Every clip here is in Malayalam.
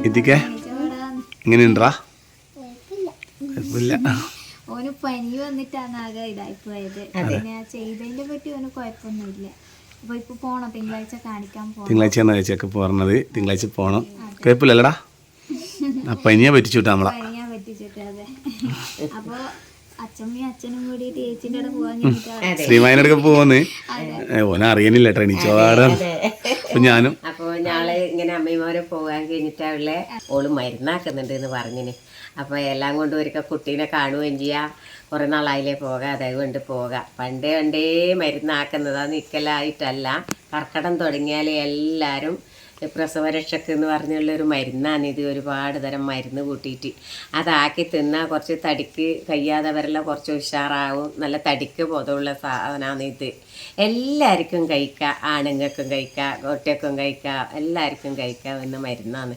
ഇതിക്കെ എങ്ങനെയുണ്ടാ? കുഴപ്പമില്ല. ഓന് പനി വന്നിട്ടാണ് ആകെ ഇതായി പോയത്. പിന്നെ ചെയ്തതിനെ പറ്റി ഓന് കുഴപ്പമൊന്നുമില്ല. അപ്പൊ ഇപ്പൊ പോണം, തിങ്കളാഴ്ച കാണിക്കാൻ പോണം. തിങ്കളാഴ്ച ചെക്കപ്പ് പറഞ്ഞത്, തിങ്കളാഴ്ച പോണം. കുഴപ്പമില്ലല്ലടാ? പനിയാ പറ്റിച്ചുവിട്ടാ നമ്മളാ. പനിയാ പറ്റിച്ചിട്ട്. അതെ. അപ്പൊ അച്ഛമ്മയും അച്ഛനും കൂടി ചേച്ചിന്റെ അവിടെ പോവാൻ കഴിഞ്ഞിട്ടാണ് ശ്രീമാനടുക്ക പോവന്ന്. ഓനെ അറിയണില്ല ട്രെയിനിച്ചോടാ. അപ്പൊ ഞാനും അപ്പോൾ ഞാള് ഇങ്ങനെ അമ്മമാരെ പോകാൻ കഴിഞ്ഞിട്ടുള്ള ഓള് മരുന്നാക്കുന്നുണ്ട് എന്ന് പറഞ്ഞിന്. അപ്പോൾ എല്ലാം കൊണ്ട് ഒരിക്കൽ കുട്ടീനെ കാണുകയും ചെയ്യാം. കുറേ നാളായില്ലേ പോകാം, അതുകൊണ്ട് പോകാം. പണ്ടേ മരുന്നാക്കുന്നതാണ്, നിൽക്കലായിട്ടല്ല. കർക്കിടം തുടങ്ങിയാൽ എല്ലാവരും പ്രസവരക്ഷക്ക് എന്ന് പറഞ്ഞുള്ളൊരു മരുന്നാണിത്. ഒരുപാട് തരം മരുന്ന് കൂട്ടിയിട്ട് അതാക്കി തിന്നാൽ കുറച്ച് തടിക്ക് കഴിയാത്തവരെല്ലാം കുറച്ച് ഉഷാറാവും. നല്ല തടിക്ക് ബോധമുള്ള സാധനമാണ് ഇത്. എല്ലാവർക്കും കഴിക്കാം, ആണുങ്ങൾക്കും കഴിക്കാം, കുട്ടികൾക്കും കഴിക്കാം, എല്ലാവർക്കും കഴിക്കാവുന്ന മരുന്നാണ്.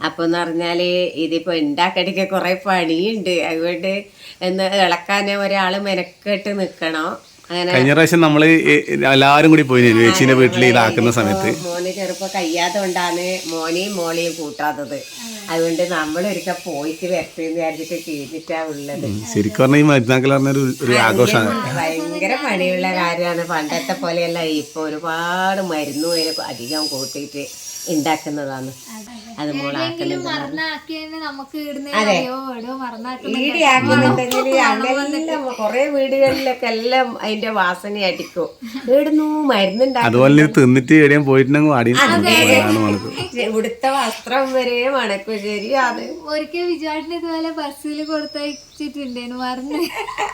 അപ്പോൾ എന്ന് പറഞ്ഞാൽ ഇതിപ്പോൾ ഉണ്ടാക്കടിക്ക് കുറേ പണിയുണ്ട്. അതുകൊണ്ട് എന്ന് ഇളക്കാൻ ഒരാൾ മെനക്കെട്ട് നിൽക്കണം. കഴിഞ്ഞ പ്രാവശ്യം നമ്മള് എല്ലാരും കൂടി പോയി ചേച്ചീന്റെ വീട്ടിൽ ഇതാക്കുന്ന സമയത്ത് മോന് ചെറുപ്പം കഴിയാതെ കൊണ്ടാണ് മോനെയും മോളെയും കൂട്ടാത്തത്. അതുകൊണ്ട് നമ്മളൊരിക്കൽ പോയിട്ട് വരട്ടെന്ന് വിചാരിച്ചിട്ട് ചെയ്തിട്ടാ ഉള്ളത്. ശരിക്കും പറഞ്ഞാൽ ഈ മരുന്നാക്കൽ പറഞ്ഞൊരു ആഘോഷമാണ്. ഭയങ്കര പണിയുള്ള കാര്യമാണ്. പണ്ടത്തെ പോലെയല്ല. ഇപ്പൊ ഒരുപാട് മരുന്നും അധികം കൂട്ടിയിട്ട് ഉണ്ടാക്കുന്നതാണ്. അത് മോളാക്കുന്നുണ്ടെങ്കിൽ കൊറേ വീടുകളിലൊക്കെ എല്ലാം അതിന്റെ വാസന അടിക്കും. ഇടുന്നു മരുന്നുണ്ടാക്കും. അതുപോലെ തിന്നിട്ട് എവിടെയും പോയിട്ടുണ്ടെങ്കിൽ ഇവിടുത്തെ വസ്ത്രം വരെ മണക്കും. ശരിയാണ്. ഒരിക്കൽ വിചാരിച്ചിട്ട് ഇതുപോലെ ബസ്സിൽ കൊടുത്തയച്ചിട്ടുണ്ടേന്ന് പറഞ്ഞ്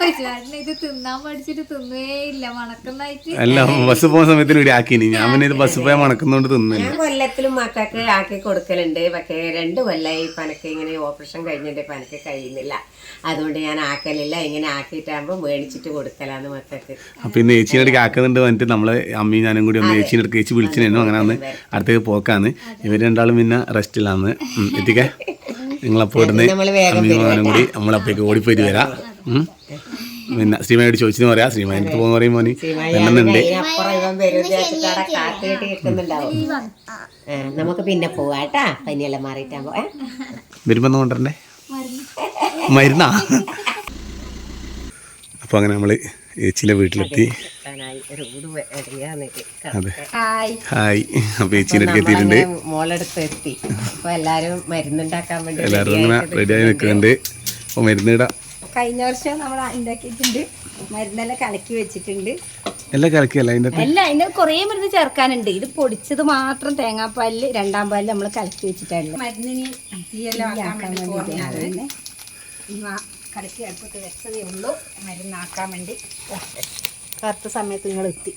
വിചാരിച്ചിട്ട് ഇത് തിന്നാൻ പഠിച്ചിട്ട് തിന്നേ ഇല്ല, മണക്കുന്നായിട്ട്. അല്ല, ബസ് പോകുന്ന സമയത്ത് ഇവിടെ ആക്കിനി. ഞാൻ പിന്നെ ഇത് ബസ് പോയാൽ മണക്കുന്നോണ്ട് തിന്നില്ല. കൊല്ലത്തിലും മക്കൾക്ക് ആക്കി കൊടുക്കലുണ്ട്. പക്ഷേ 2 കൊല്ലമായി പനക്ക് ഇങ്ങനെ ഓപ്പറേഷൻ കഴിഞ്ഞിട്ട് പനക്ക് കഴിയുന്നില്ല. അതുകൊണ്ട് ഞാൻ ആക്കലില്ല. ഇങ്ങനെ ആക്കിയിട്ടാകുമ്പോൾ മേടിച്ചിട്ട് കൊടുക്കലാന്ന് മക്കൾക്ക്. അപ്പൊ ഇന്ന് ചേച്ചീൻ്റെ അടുക്ക് ആക്കുന്നുണ്ട് വന്നിട്ട് നമ്മള് അമ്മയും ഞാനും കൂടി ഒന്ന് ചേച്ചീൻ്റെ അടുക്ക് ചേച്ചി വിളിച്ചിരുന്നു. അങ്ങനെ വന്ന് അടുത്തേക്ക് പോക്കാന്ന്. ഇവർ രണ്ടാളും പിന്നെ റെസ്റ്റിലാന്ന്. എത്തിക്കേ നിങ്ങളപ്പോൾ ഇടുന്ന് അമ്മയും ഞാനും കൂടി നമ്മളപ്പോഴേക്ക് ഓടിപ്പോയിട്ട് വരാം. പിന്നെ ശ്രീമാനോട് ചോദിച്ചെന്ന് പറയാം. ശ്രീമാൻ്റെ അടുത്ത് പോകുന്ന പറയും മോനി എണ്ണുന്നുണ്ട്. നമുക്ക് പിന്നെ പോവാട്ടാ, പനിയെല്ലാം മാറിയിട്ടാകുമ്പോ വരുമ്പോ കൊണ്ടേ മരുന്നാ. അപ്പൊ അങ്ങനെ നമ്മള് ചേച്ചിയുടെ വീട്ടിലെത്തി. അതെ, ഹായ്. അപ്പൊ ചേച്ചീൻ്റെ അടുത്ത് എത്തിയിട്ടുണ്ട്. മോളടുത്ത് എത്തി. അപ്പൊ എല്ലാരും മരുന്നുണ്ടാക്കാൻ വേണ്ടി എല്ലാവരും അങ്ങനെ റെഡിയായി നിൽക്കുന്നുണ്ട്. അപ്പൊ മരുന്നിടാം. കഴിഞ്ഞ വർഷം നമ്മൾ ഉണ്ടാക്കിയിട്ടുണ്ട്. മരുന്നെല്ലാം കലക്കി വെച്ചിട്ടുണ്ട്. എല്ലാം കലക്കിയല്ല അതിന് കുറേ മരുന്ന് ചേർക്കാനുണ്ട്. ഇത് പൊടിച്ചത് മാത്രം തേങ്ങാപ്പാലിൽ 2ാം പാലിൽ നമ്മൾ കലക്കി വെച്ചിട്ടുണ്ട്. മരുന്നിന് ആക്കാൻ വേണ്ടിയിട്ടാണ് കലക്കി അടുപ്പത്ത് വെച്ചതേ ഉള്ളൂ. മരുന്നാക്കാൻ വേണ്ടി കറുത്ത സമയത്ത് നിങ്ങൾ എത്തി.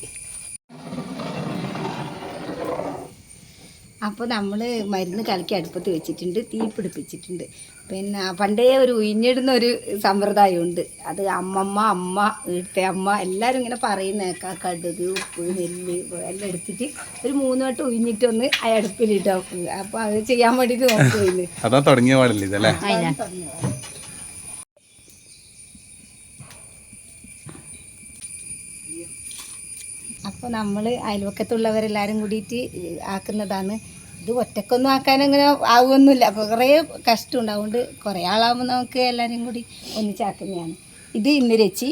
അപ്പോൾ നമ്മൾ മരുന്ന് കലക്കി അടുപ്പത്ത് വെച്ചിട്ടുണ്ട്, തീ പിടിപ്പിച്ചിട്ടുണ്ട്. പിന്നെ പണ്ടേ ഒരു ഉയിഞ്ഞിടുന്ന ഒരു സമ്പ്രദായമുണ്ട്. അത് അമ്മ വീട്ടിലെ അമ്മ എല്ലാവരും ഇങ്ങനെ പറയുന്നേക്കാം. കടുക്, ഉപ്പ്, നെല്ല് എല്ലാം എടുത്തിട്ട് ഒരു 3 വട്ടം ഉയിഞ്ഞിട്ടൊന്ന് ആ അടുപ്പിലിട്ടാം. അപ്പോൾ അത് ചെയ്യാൻ വേണ്ടിയിട്ട് നോക്കുകയില്ല. അതാ തുടങ്ങിയ പാടില്ല ഇതല്ലേ? അപ്പോൾ നമ്മൾ അയൽവക്കത്തുള്ളവരെല്ലാവരും കൂടിയിട്ട് ആക്കുന്നതാണ്. ഇത് ഒറ്റക്കൊന്നും ആക്കാനങ്ങനെ ആവുമൊന്നുമില്ല. അപ്പോൾ കുറേ കഷ്ടമുണ്ട്. അതുകൊണ്ട് കുറേ ആളാകുമ്പോൾ നമുക്ക് എല്ലാവരും കൂടി ഒന്നിച്ചാക്കുന്നതാണ്. ഇത് ഇന്ദിരച്ചി,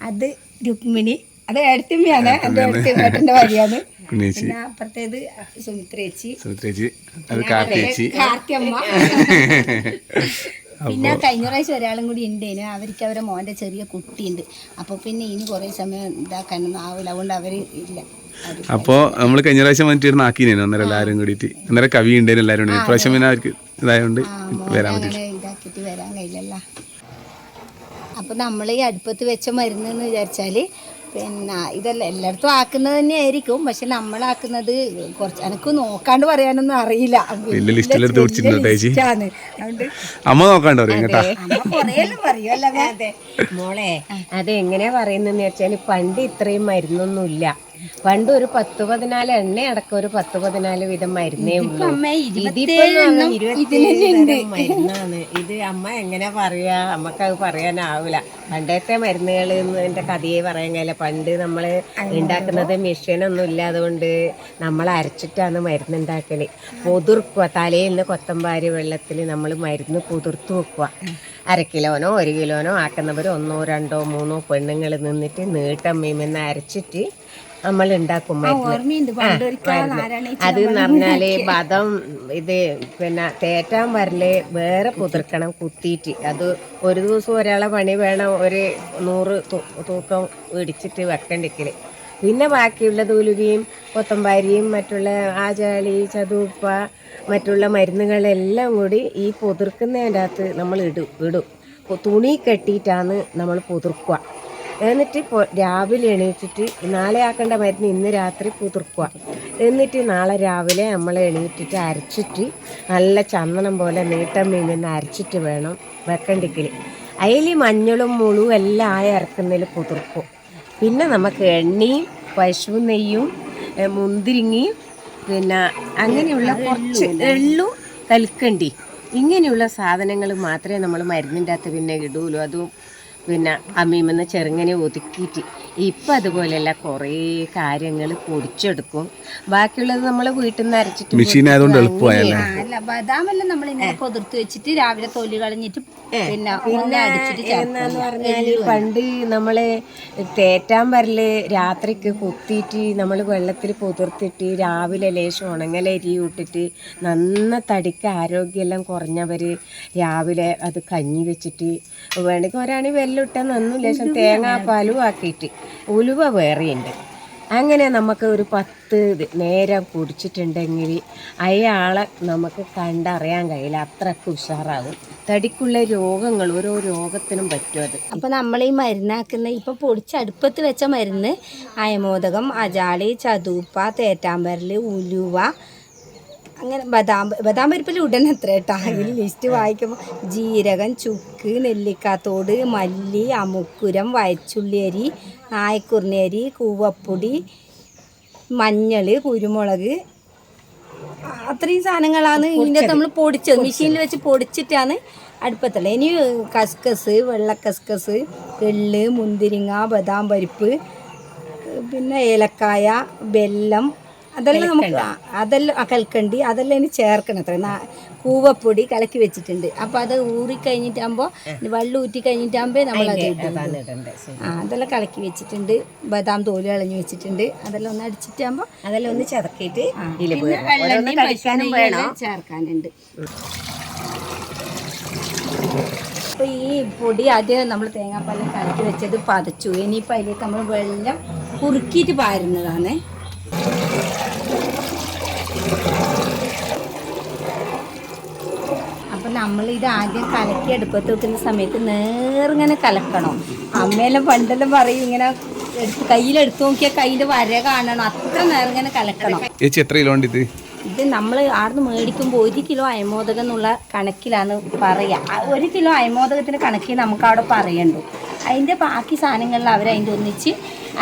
അത് രുക്മിണി, അത് ഏടത്തിയമ്മയാണ്. എൻ്റെ ഏട്ടൻ്റെ ഭാര്യയാണ്. പിന്നെ അപ്പുറത്തേത് സുമിത്രേച്ചി, കാർത്തിയമ്മ. പിന്നെ കഴിഞ്ഞ പ്രാവശ്യം ഒരാളും കൂടി ഉണ്ടേനു. അവർക്ക് അവരെ മോൻ്റെ ചെറിയ കുട്ടിയുണ്ട്. അപ്പോൾ പിന്നെ ഇനി കുറേ സമയം ഇതാക്കാനൊന്നും ആവില്ല. അതുകൊണ്ട് അവർ ഇല്ല. അപ്പോൾ നമ്മൾ കഴിഞ്ഞ പ്രാവശ്യം വന്നിട്ട് ആക്കിനേനു. അന്നേരം എല്ലാവരും കൂടിയിട്ട് അന്നേരം കവി ഉണ്ടേനും എല്ലാവരും ഉണ്ട്. ഇപ്രാവശ്യം പിന്നെ അവർക്ക് ഇതായതുകൊണ്ട് വരാൻ പറ്റില്ല. ഇതാക്കിയിട്ട് വരാൻ കഴിയില്ലല്ലോ. അപ്പോൾ നമ്മൾ ഈ അടുപ്പത്ത് വെച്ച മരുന്നെന്ന് വിചാരിച്ചാൽ പിന്നെ ഇതല്ല എല്ലായിടത്തും ആക്കുന്നത് തന്നെ ആയിരിക്കും. പക്ഷെ നമ്മളാക്കുന്നത് കുറച്ച് എനിക്ക് നോക്കാണ്ട് പറയാനൊന്നും അറിയില്ല. അമ്മ നോക്കാണ്ട് മോളെ അത് എങ്ങനെയാ പറയുന്നതെന്ന് വെച്ചാൽ പണ്ട് ഇത്രയും മരുന്നൊന്നുമില്ല. പണ്ട് ഒരു 10-14 എണ്ണ അടക്കം ഒരു 10-14 വിധം മരുന്നേ ഉള്ളൂ. മരുന്നാണ് ഇത്. അമ്മ എങ്ങനെ പറയാ, നമുക്കത് പറയാനാവില്ല. പണ്ടത്തെ മരുന്നുകളിന്റെ കഥയെ പറയാൻ കഴിയില്ല. പണ്ട് നമ്മൾ ഉണ്ടാക്കുന്നത് മെഷീനൊന്നും ഇല്ലാതുകൊണ്ട് നമ്മൾ അരച്ചിട്ടാണ് മരുന്ന് ഉണ്ടാക്കല്. പൊതിർക്കുക, തലയിൽ നിന്ന് കൊത്തമ്പാരി വെള്ളത്തിൽ നമ്മൾ മരുന്ന് കുതിർത്ത് വെക്കുക. 1/2 കിലോനോ 1 കിലോനോ ആക്കുന്നവർ 1, 2, 3 പെണ്ണുങ്ങൾ നിന്നിട്ട് നീട്ടമ്മീമെന്ന് അരച്ചിട്ട് നമ്മൾ ഉണ്ടാക്കും മരുന്ന്. അത് എന്ന് പറഞ്ഞാല് ബദം ഇത് പിന്നെ തേറ്റാൻ വരല് വേറെ കുതിർക്കണം കുത്തിയിട്ട്. അത് ഒരു ദിവസം ഒരാളെ പണി വേണം, ഒരു 100 തൂക്കം ഇടിച്ചിട്ട് വെക്കണ്ടിക്കല്. പിന്നെ ബാക്കിയുള്ളത് ഉലുവയും കൊത്തമ്പാരിയും മറ്റുള്ള ആചാളി ചതുപ്പ മറ്റുള്ള മരുന്നുകളെല്ലാം കൂടി ഈ പൊതിർക്കുന്നതിൻ്റെ അകത്ത് നമ്മൾ ഇടും. തുണി കെട്ടിയിട്ടാണ് നമ്മൾ പൊതിർക്കുക. എന്നിട്ട് രാവിലെ എണീറ്റിട്ട് നാളെ ആക്കേണ്ട മരുന്ന് ഇന്ന് രാത്രി പുതിർക്കുക. എന്നിട്ട് നാളെ രാവിലെ നമ്മൾ എണീറ്റിട്ട് അരച്ചിട്ട് നല്ല ചന്ദനം പോലെ നീട്ടം മീമെന്ന് അരച്ചിട്ട് വേണം വെക്കണ്ടിക്കൽ. അതിൽ മഞ്ഞളും മുളും എല്ലാം ഇറക്കുന്നതിൽ പുതിർക്കും. പിന്നെ നമുക്ക് എണ്ണയും പശു നെയ്യും മുന്തിരിങ്ങയും പിന്നെ അങ്ങനെയുള്ള കുറച്ച് എള്ളും കൽക്കണ്ടി ഇങ്ങനെയുള്ള സാധനങ്ങൾ മാത്രമേ നമ്മൾ മരുന്നിൻ്റെ അകത്ത് പിന്നെ ഇടൂലൂ. അതും പിന്നെ അമ്മീമെന്ന് ചെറുങ്ങനെ ഒതുക്കിയിട്ട്. ഇപ്പം അതുപോലെയല്ല, കുറേ കാര്യങ്ങൾ പൊടിച്ചെടുക്കും. ബാക്കിയുള്ളത് നമ്മൾ വീട്ടിൽ നിന്ന് അരച്ചിട്ട് അല്ല ബദാമെല്ലാം നമ്മൾ ഇങ്ങനെ പൊതിർത്ത് വെച്ചിട്ട് രാവിലെ തൊലി കളഞ്ഞിട്ട് പിന്നെ എന്നാന്ന് പറഞ്ഞാൽ പണ്ട് നമ്മള് തേറ്റാൻ വരല് രാത്രിക്ക് കുത്തിയിട്ട് നമ്മൾ വെള്ളത്തിൽ പൊതിർത്തിട്ട് രാവിലെ ലേശം ഉണങ്ങലരി ഇട്ടിട്ട് നന്ന തടിക്ക് ആരോഗ്യമെല്ലാം കുറഞ്ഞവർ രാവിലെ അത് കഞ്ഞി വെച്ചിട്ട് വേണമെങ്കിൽ ഒരാണി വെല്ലിട്ടാൽ നന്നു ലേശം തേങ്ങാപ്പാലും ആക്കിയിട്ട് ഉലുവ വേറെയുണ്ട്. അങ്ങനെ നമുക്ക് ഒരു 10 നേരം കുടിച്ചിട്ടുണ്ടെങ്കിൽ അയാളെ നമുക്ക് കണ്ടറിയാൻ കഴിയില്ല, അത്രക്ക് ഉഷാറാകും. തടിക്കുള്ള രോഗങ്ങൾ ഓരോ രോഗത്തിനും പറ്റും അത്. അപ്പം നമ്മൾ ഈ മരുന്നാക്കുന്ന ഇപ്പം പൊടിച്ച് അടുപ്പത്ത് വെച്ച മരുന്ന് അയമോദകം, അജാളി, ചതൂപ്പ, തേറ്റാമ്പരൽ, ഉലുവ, അങ്ങനെ ബദാം പരിപ്പിൽ ഉടനെ എത്ര കേട്ടോ. അതിൽ ലിസ്റ്റ് വായിക്കുമ്പോൾ ജീരകം, ചുക്ക്, നെല്ലിക്കാത്തോട്, മല്ലി, അമുക്കുരം, വയച്ചുള്ളിയരി, നായക്കുറിനരി, കൂവപ്പൊടി, മഞ്ഞൾ, കുരുമുളക്, അത്രയും സാധനങ്ങളാണ് ഇതിൻ്റെ നമ്മൾ പൊടിച്ചത്. മെഷീനിൽ വെച്ച് പൊടിച്ചിട്ടാണ് അടുപ്പത്തുള്ളത്. ഇനി കസ്കസ്, വെള്ള കസ്കസ്, എള്ള്, മുന്തിരിങ്ങ, ബദാം പരിപ്പ്, പിന്നെ ഏലക്കായ, വെല്ലം, അതെല്ലാം നമുക്ക് അതെല്ലാം കൽക്കണ്ടി അതെല്ലാം ഇനി ചേർക്കണം. അത്ര കൂവപ്പൊടി കലക്കി വെച്ചിട്ടുണ്ട്. അപ്പം അത് ഊറിക്കഴിഞ്ഞിട്ടാകുമ്പോൾ വെള്ളം ഊറ്റി കഴിഞ്ഞിട്ടാകുമ്പോൾ നമ്മളത് അതെല്ലാം കലക്കി വെച്ചിട്ടുണ്ട്. ബദാം തോല് കളഞ്ഞ് വെച്ചിട്ടുണ്ട്. അതെല്ലാം ഒന്ന് അടിച്ചിട്ടാകുമ്പോൾ അതെല്ലാം ഒന്ന് ചതക്കിയിട്ട് ചേർക്കാനുണ്ട്. അപ്പോൾ ഈ പൊടി ആദ്യം നമ്മൾ തേങ്ങാപ്പാലിൽ കലക്കി വെച്ചത് പതച്ചു. ഇനിയിപ്പോൾ അതിലേക്ക് നമ്മൾ വെള്ളം കുറുക്കിയിട്ട് പാരുന്നതാണ്. അപ്പം നമ്മൾ ഇത് ആദ്യം കലക്കി അടുപ്പത്ത് വെക്കുന്ന സമയത്ത് നേർങ്ങനെ കലക്കണം. അമ്മയെല്ലാം പണ്ടെല്ലാം പറയും ഇങ്ങനെ കയ്യിലെടുത്ത് നോക്കിയാൽ കയ്യിൻ്റെ വര കാണണം, അത്ര നേർങ്ങനെ കലക്കണം. ഇത് നമ്മൾ ആടുന്ന് മേടിക്കുമ്പോൾ 1 കിലോ അയമോദകം എന്നുള്ള കണക്കിലാണ് പറയുക. 1 കിലോ അയമോദകത്തിൻ്റെ കണക്കിൽ നമുക്ക് അവിടെ പറയണ്ടു. അതിൻ്റെ ബാക്കി സാധനങ്ങളിൽ അവരതിൻ്റെ ഒന്നിച്ച്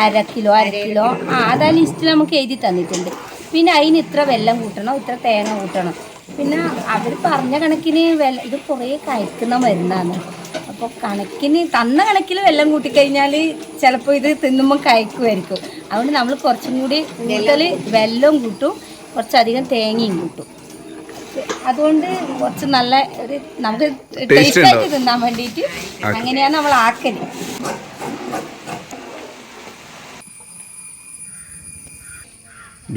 1/2 കിലോ അതാ ലിസ്റ്റിൽ നമുക്ക് എഴുതി തന്നിട്ടുണ്ട്. പിന്നെ അതിന് ഇത്ര വെള്ളം കൂട്ടണം, ഇത്ര തേങ്ങ കൂട്ടണം. പിന്നെ അവർ പറഞ്ഞ കണക്കിന് ഇത് കുറേ കഴിക്കുന്ന മരുന്നാണ്. അപ്പോൾ തന്ന കണക്കിൽ വെള്ളം കൂട്ടിക്കഴിഞ്ഞാൽ ചിലപ്പോൾ ഇത് തിന്നുമ്പോൾ കഴിക്കുമായിരിക്കും. അതുകൊണ്ട് നമ്മൾ കുറച്ചും കൂടി കൂടുതൽ വെല്ലവും കൂട്ടും, കുറച്ചധികം തേങ്ങയും കൂട്ടും. അതുകൊണ്ട് കുറച്ച് നല്ല ഒരു നമുക്ക് ടേസ്റ്റായിട്ട് തിന്നാൻ വേണ്ടിയിട്ട് അങ്ങനെയാണ് നമ്മൾ ആക്കല്.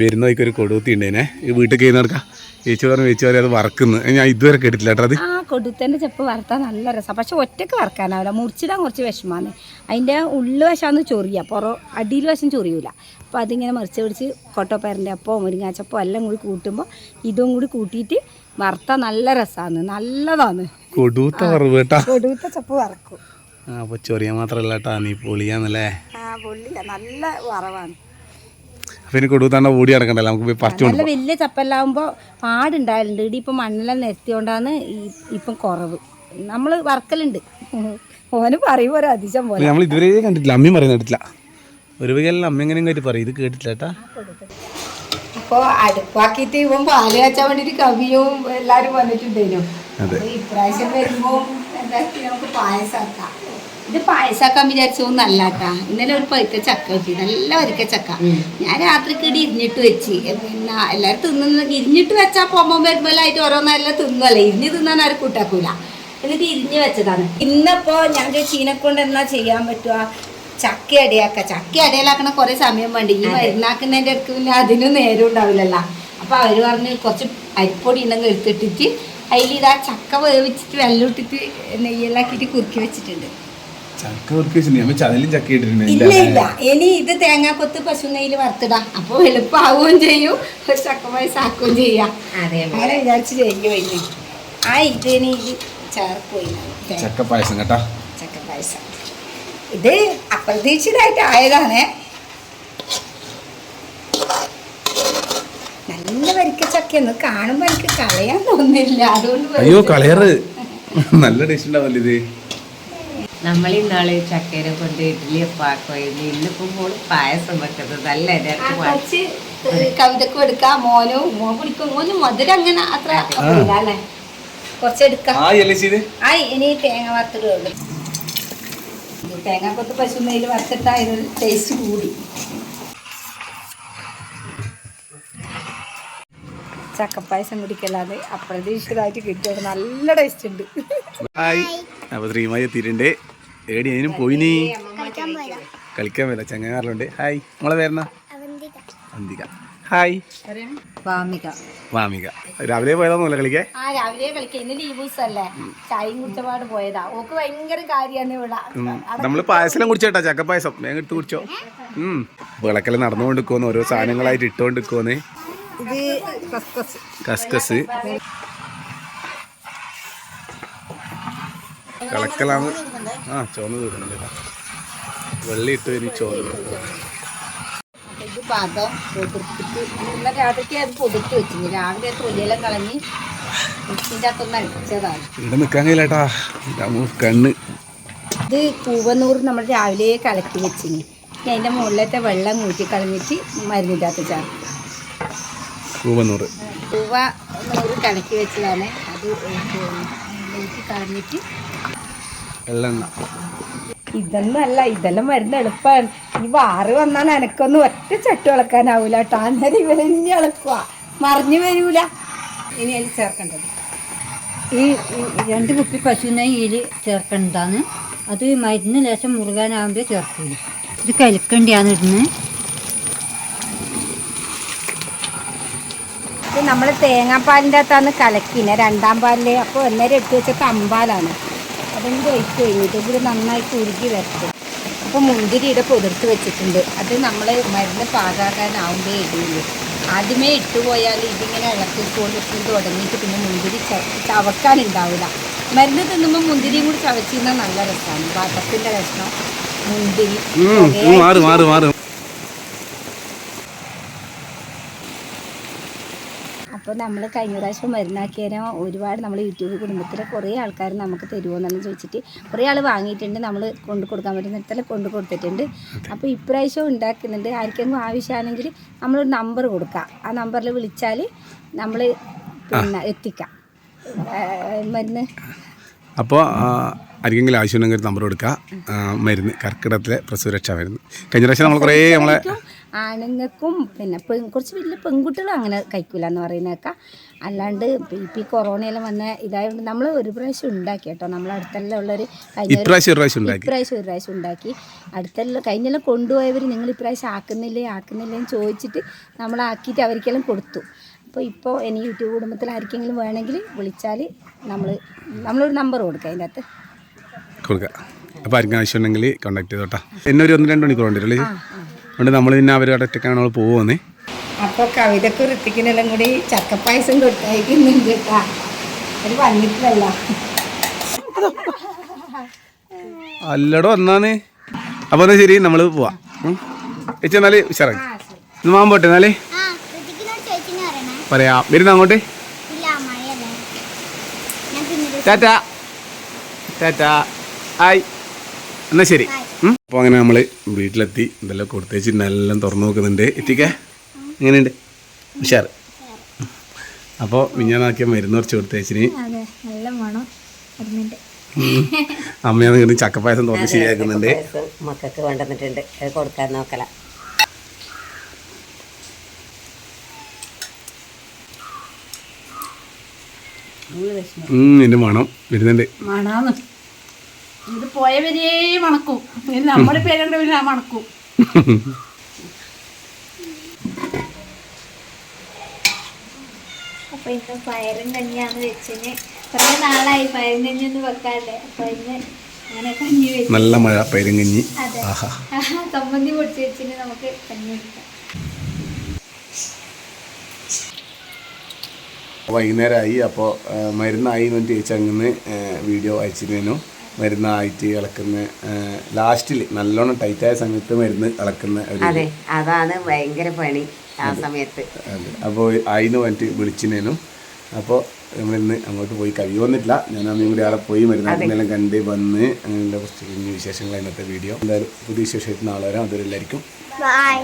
വരുന്ന ഒരു കൊടുത്തി ഉണ്ടേനെ വീട്ടിൽ കയറി നടക്കാം. ചേച്ചി പറഞ്ഞു അത് വറക്കുന്നു. ഞാൻ ഇതുവരെ കേട്ടിട്ടില്ല കേട്ടോ. അത് കൊടുത്തൻ്റെ ചെപ്പ് വറുത്താൽ നല്ല രസമാണ്. പക്ഷെ ഒറ്റക്ക് വറക്കാനാവില്ല, മുറിച്ചിടാൻ കുറച്ച് വിഷമാണ്. അതിൻ്റെ ഉള്ളു വശമാണ് ചൊറിയുക, അടിയിൽ വശം ചൊറിയൂല. അപ്പോൾ അതിങ്ങനെ മറിച്ച് പിടിച്ച് കൊട്ടപ്പയറിൻ്റെ അപ്പോ മുരിങ്ങാച്ചപ്പോ എല്ലാം കൂടി കൂട്ടുമ്പോൾ ഇതും കൂടി കൂട്ടിയിട്ട് വറുത്താൽ നല്ല രസമാണ്, നല്ലതാണ്. കൊടുത്ത ചപ്പ് വറക്കും. അപ്പോൾ ചൊറിയ മാത്രമല്ല കേട്ടോ, നീ പൊളിയാന്നല്ലേ. പൊള്ളില്ല, നല്ല വറവാണ്. പിന്നെ കൊടുത്താണ്ട ഓടി നടക്കണ്ടല്ലോ, നമുക്ക് പോയി പറിച്ചു. നല്ല വലിയ ചപ്പെല്ലാവുമ്പോൾ പാടുണ്ടായാലുണ്ട്. ഇവിടെ ഇപ്പം മണ്ണെല്ലാം നിരത്തിയോണ്ടാണ് ഇപ്പം കുറവ്. നമ്മൾ വറക്കലുണ്ട്. ഓന് പറയുമ്പോൾ ഒരു അതിശം പോലെ. നമ്മൾ ഇതുവരെ കണ്ടിട്ടില്ല, അമ്മയും പറയുന്ന കേട്ടില്ല. ഒരു വകയെല്ലാം അമ്മ എങ്ങനെയും കയറ്റി പറയും, ഇത് കേട്ടില്ല കേട്ടാ. ഇപ്പൊ അടുപ്പാക്കിയിട്ട് ഇവൻ പാല് കാച്ചാൻ വേണ്ടിട്ട് കവിയും എല്ലാരും വന്നിട്ടുണ്ടേനു. അതെ. ഇപ്രാവശ്യം വരുമ്പോ എന്താക്കി നമുക്ക് പായസാക്കാം. ഇത് പായസാക്കാൻ വിചാരിച്ചൊന്നും അല്ലാട്ടാ. ഇന്നലെ ഒരു പഴുത്ത ചക്ക കിട്ടി, നല്ല വരിക്ക ചക്ക. ഞാൻ രാത്രിക്ക് ഇടി ഇരിഞ്ഞിട്ട് വെച്ച്. പിന്നെ എല്ലാരും തിന്നുന്ന ഇരിഞ്ഞിട്ട് വെച്ചാൽ പോകുമ്പോൾ വരുമ്പോഴായിട്ട് ഓരോന്നെല്ലാം തിന്നുമല്ലേ. ഇരിഞ്ഞ് തിന്നാൻ ആരും കൂട്ടാക്കൂല. എന്നിട്ട് ഇരിഞ്ഞ് വെച്ചതാണ്. ഇന്നിപ്പോ ഞാൻ ചീനെ കൊണ്ട് എന്നാ ചെയ്യാൻ പറ്റുക, ചക്ക അടയാക്ക. ചക്ക അടയിലാക്കണ കുറെ സമയം വേണ്ട. ഈ മരുന്നാക്കുന്നതിന്റെ അടുക്ക് പിന്നെ അതിനും നേരം ഉണ്ടാവില്ലല്ലോ. അപ്പൊ അവര് പറഞ്ഞ് കുറച്ച് അരിപ്പൊടി ഉണ്ടെങ്കിൽ എടുത്തിട്ടിട്ട് അതിൽ ഇതാ ചക്ക വേവിച്ചിട്ട് വെള്ളം ഇട്ടിട്ട് നെയ്യെല്ലാക്കിട്ട് കുറുക്കി വെച്ചിട്ടുണ്ട്. ഇല്ല ഇല്ല, ഇനി ഇത് തേങ്ങാക്കൊത്ത് പശു നെയ്യിൽ വറുത്തിടാം. അപ്പൊ എളുപ്പമാവുകയും ചെയ്യും, ചക്ക പായസം ആക്കുകയും ചെയ്യാം. അങ്ങനെ വിചാരിച്ച് ചെയ്യുമല്ലേ. ഇതിന് ഇത് ചേർക്കുകയില്ല ചക്ക പായസം കേട്ടാ. ചക്ക പായസം ഇത് അപ്രതീക്ഷിതമായിട്ട് ആയതാണ്. നല്ല വരിക്ക ചക്കയൊന്നും കാണുമ്പോ എനിക്ക് കളയാൻ തോന്നുന്നില്ല. അതുകൊണ്ട് അയ്യോ കളയറ് നല്ല ടേസ്റ്റ് ഉണ്ടാവല്ലോ ഇത്. നമ്മളിന്നാള് ചക്കര കൊണ്ട് ഇഡ്ഡലി പാക്കുമായിരുന്നു. ഇന്നിപ്പോ മോള് പായസം വെക്കുന്നത് നല്ല കുറച്ച് കവിതക്കും എടുക്കാം. മോൻ കുടിക്കും. മോന് മധുരം അങ്ങനെ അത്ര അല്ലേ, കുറച്ചെടുക്കാം. ഇനി തേങ്ങ വറുത്തിടുള്ളൂ. തേങ്ങാക്കൊത്ത് പശു നെയ്യിൽ വറുത്തിട്ടാ അതിനൊരു ടേസ്റ്റ് കൂടി. ചക്കപ്പായസം കുടിക്കല്ലാതെ അപ്രതീക്ഷിതമായിട്ട് കിട്ടിയത് നല്ല ടേസ്റ്റ് ഉണ്ട്. അപ്പൊ ശ്രീമായി എത്തിയിട്ടുണ്ട്. ഏടി അതിനും പോയിനി കളിക്കാൻ വരാം. ചങ്ങാറിലുണ്ട്. ഹായ്, നമ്മളെ പേരെന്നാ? അന്തിക. ഹായ്. വാമിക. വാമിക രാവിലെ പോയതാന്നല്ലേ കളിക്കാൻ? രാവിലെ കളിക്കാം. ഇന്ന് ലീവ് ദിവസമല്ലേ, ചായയും കുടിച്ചപാട് പോയതാ. ഓക്ക് ഭയങ്കര കാര്യമാണ് ഇവിടെ. നമ്മള് പായസം കുടിച്ചേട്ടാ, ചക്കപ്പായസം വേഗം എടുത്ത് കുടിച്ചോ. വിളക്കെല്ലാം നടന്നുകൊണ്ടിരിക്കുവന്ന്, ഓരോ സാധനങ്ങളായിട്ട് ഇട്ടുകൊണ്ടിരിക്കുവന്ന്. ഇത് കസ്കസ് കളക്കലാണ്. ചോന്ന് തീർക്കുന്നുണ്ട് കേട്ടോ. വെള്ളി ഇട്ട് ഇനി ചോന്ന്. ഇത് പാദം പൊതിർത്തിട്ട് ഇന്നലെ രാത്രിക്ക് അത് പൊതിർത്ത് വെച്ചിരുന്നു. രാവിലെ തൊലിയെല്ലാം കളഞ്ഞ് മിക്സിൻ്റെ അകത്തൊന്ന് അടിച്ചതാണ്. ഇവിടെ നിൽക്കാൻ കഴിയില്ലേട്ടാ, കണ്ണ്. ഇത് കൂവന്നൂറ് നമ്മൾ രാവിലെ കലക്കി വെച്ചിന്. അതിൻ്റെ മുകളിലത്തെ വെള്ളം കൂട്ടി കളഞ്ഞിട്ട് മരുന്നിൻ്റെ അകത്ത് ചേർക്കും. കൂവന്നൂറ് കലക്കി വെച്ചതാണ്. അത് ഊറ്റി കളഞ്ഞിട്ട് വെള്ളെണ്ണ. ഇതൊന്നും അല്ല, ഇതെല്ലാം മരുന്ന് എളുപ്പമാണ്. ഈ വാറ് വന്നാൽ എനക്കൊന്നും ഒറ്റ ചട്ടി ഇളക്കാനാവൂല കേട്ടോ. അന്നേരം ഇവരെന്നെ ഇളക്കുക, മറിഞ്ഞു വരൂല. ഇനി അതിൽ ചേർക്കേണ്ടത് ഈ 2 കുപ്പി പശു നെയ്യിൽ ചേർക്കേണ്ടതാണ്. അത് മരുന്ന് ലേശം മുറുകാനാകുമ്പോൾ ചേർക്കൂല. ഇത് കലക്കണ്ടിയാണ് ഇടുന്നത്. ഇത് നമ്മൾ തേങ്ങാപ്പാലിൻ്റെ അകത്താണ് കലക്കിനെ, 2ാം പാലിൽ. അപ്പോൾ ഒന്നേരം ഇട്ട് വെച്ച തമ്പാലാണ്. അതൊന്നും ഒഴിച്ച് കഴിഞ്ഞിട്ട് ഇത് നന്നായിട്ട് ഉരുകി വരട്ടെ. അപ്പോൾ മുന്തിരിയുടെ പൊതിർത്ത് വെച്ചിട്ടുണ്ട്. അത് നമ്മൾ മരുന്ന് പാകാക്കാനാവുമ്പോൾ ഇടുള്ളൂ. ആദ്യമേ ഇട്ടുപോയാൽ ഇതിങ്ങനെ ഇളക്കിക്കൊണ്ട് തുടങ്ങിയിട്ട് പിന്നെ മുന്തിരി ചവക്കാനുണ്ടാവില്ല. മരുന്ന് തിന്നുമ്പോൾ മുന്തിരിയും കൂടി ചവച്ചിരുന്നാൽ നല്ല രസമാണ്. പാത്രത്തിൻ്റെ കഷ്ണം മുന്തിരി. അപ്പോൾ നമ്മൾ കഴിഞ്ഞ പ്രാവശ്യം മരുന്നാക്കിയതിനോ ഒരുപാട് നമ്മൾ യൂട്യൂബ് കുടുംബത്തിലെ കുറേ ആൾക്കാർ നമുക്ക് തരുമോയെന്നു ചോദിച്ചിട്ട് കുറേ ആൾ വാങ്ങിയിട്ടുണ്ട്. നമ്മൾ കൊണ്ടു കൊടുക്കാൻ പറ്റുന്നിടത്തെല്ലാം കൊണ്ടു കൊടുത്തിട്ടുണ്ട്. അപ്പോൾ ഇപ്രാവശ്യം ഉണ്ടാക്കുന്നുണ്ട്. ആർക്കെങ്കിലും ആവശ്യമാണെങ്കിൽ നമ്മളൊരു നമ്പർ കൊടുക്കാം. ആ നമ്പറിൽ വിളിച്ചാൽ നമ്മൾ പിന്നെ എത്തിക്കാം മരുന്ന്. അപ്പോൾ ആർക്കെങ്കിലും ആവശ്യമുണ്ടെങ്കിൽ ഒരു നമ്പർ കൊടുക്കുക. മരുന്ന് കർക്കിടകത്തിലെ പ്രസവരക്ഷാ മരുന്ന്. കഴിഞ്ഞ പ്രാവശ്യം നമ്മൾ കുറേ നമ്മളെ ആണുങ്ങൾക്കും പിന്നെ കുറച്ച് വലിയ പെൺകുട്ടികളും അങ്ങനെ കഴിക്കില്ല എന്ന് പറയുന്നതൊക്കെ. അല്ലാണ്ട് ഇപ്പം ഈ കൊറോണയെല്ലാം വന്ന ഇതായതുകൊണ്ട് നമ്മൾ ഒരു പ്രാവശ്യം ഉണ്ടാക്കി കേട്ടോ. നമ്മൾ അടുത്തെല്ലാം ഉള്ളൊരു ഇപ്രാവശ്യം ഒരു പ്രാവശ്യം ഉണ്ടാക്കി. അടുത്തെല്ലാം കഴിഞ്ഞെല്ലാം കൊണ്ടുപോയവർ നിങ്ങൾ ഇപ്രാവശ്യം ആക്കുന്നില്ലേ എന്ന് ചോദിച്ചിട്ട് നമ്മളാക്കിയിട്ട് അവർക്കെല്ലാം കൊടുത്തു. അപ്പോൾ ഇപ്പോൾ ഇനി യൂട്യൂബ് കുടുംബത്തിൽ ആർക്കെങ്കിലും വേണമെങ്കിൽ വിളിച്ചാൽ നമ്മളൊരു നമ്പർ കൊടുക്കുക അതിൻ്റെ അകത്ത് കൊടുക്കുക. അപ്പോൾ ആർക്കും ആവശ്യമുണ്ടെങ്കിൽ കോൺടാക്ട് ചെയ്തോട്ടാ. എന്നെ ഒരു 1-2 മണിക്കൂർ ഉണ്ടല്ലേ. അതുകൊണ്ട് നമ്മൾ പിന്നെ അവരുടെ ഒറ്റക്കാണ് നമ്മൾ പോകുന്നത്. അപ്പോൾ കവിതക്ക് ഋത്തിക്കിനെല്ലാം കൂടി ചക്കപ്പായസം കൊടുത്തയക്കുന്നുണ്ട് കേട്ടാ. ഒരു വന്നിട്ടില്ല അല്ലടോ എന്നാന്ന്. അപ്പോൾ എന്നാൽ ശരി, നമ്മൾ പോവാം. ചേച്ചി എന്നാൽ ഉഷാറാക്കി ഇന്ന് പോകാൻ പോട്ടെ. എന്നാലേ പറയാം. വരുന്ന അങ്ങോട്ട്. ടാറ്റാ ടാറ്റാ. ആയി എന്നാൽ ശരി. അപ്പോൾ അങ്ങനെ നമ്മൾ വീട്ടിലെത്തി എന്തെല്ലാം കൊടുത്തേച്ചിട്ട് എല്ലാം തുറന്നു നോക്കുന്നുണ്ട്. എത്തിക്കേ എങ്ങനെയുണ്ട്? ഉഷാർ. അപ്പോൾ മിഞ്ഞാന്നാക്കിയ മരുന്ന് കുറച്ച് കൊടുത്തേച്ചിന്. അതെ, നല്ല മണം വരുന്നുണ്ട്. അമ്മയാണ് ഇങ്ങനെ ചക്കപ്പായസം തുറന്ന് ശരിയാക്കുന്നുണ്ട്. മക്കൾക്ക് കൊണ്ടുവന്നിട്ടുണ്ട്, അത് കൊടുക്കാൻ നോക്കല. എൻ്റെ മണം വരുന്നുണ്ട്. മണാന്ന് ഇത് പോയവരേ മണക്കും. നമ്മുടെ പേരുണ്ട് പിന്നെ മണക്കും. അപ്പൊ ഇന്ന് പയറും കഞ്ഞിയാണ് വെച്ചിന്. കുറേ നാളായി പയറും കഞ്ഞി ഒന്ന് വെക്കാണ്ട്. അപ്പൊ ഇന്ന് അങ്ങനെ കഞ്ഞി വെച്ചു. നല്ല മഴ പൈരങ്കഞ്ഞി. അതെ, ആഹാ. ചമ്മന്തി പൊടിച്ച് വെച്ചിന് നമുക്ക് കഞ്ഞി വെക്കാം. വൈകുന്നേരമായി. അപ്പോൾ മരുന്നായി എന്ന് ചോദിച്ചാൽ അങ്ങനെ വീഡിയോ അയച്ചിരുന്നു. മരുന്നായിട്ട് ഇളക്കുന്ന ലാസ്റ്റിൽ നല്ലോണം ടൈറ്റായ സമയത്ത് മരുന്ന് ഇളക്കുന്ന ഒരു. അതെ, അതാണ് ഭയങ്കര പണി ആ സമയത്ത്. അതെ, അപ്പോൾ ആയിന്ന് പറഞ്ഞിട്ട് വിളിച്ചിനേനും. അപ്പോൾ നമ്മളിന്ന് അങ്ങോട്ട് പോയി കഴിയുന്നില്ല. ഞാൻ അമ്മയും കൂടി അവിടെ പോയി മരുന്നെല്ലാം കണ്ട് വന്ന് അങ്ങനെയുള്ള കുറച്ച് കുഞ്ഞു വിശേഷങ്ങൾ ഇന്നത്തെ വീഡിയോ. എന്തായാലും പുതിയ വിശേഷമായിട്ട് നാളെ വരാം. അതൊരു എല്ലാവർക്കും ബൈ.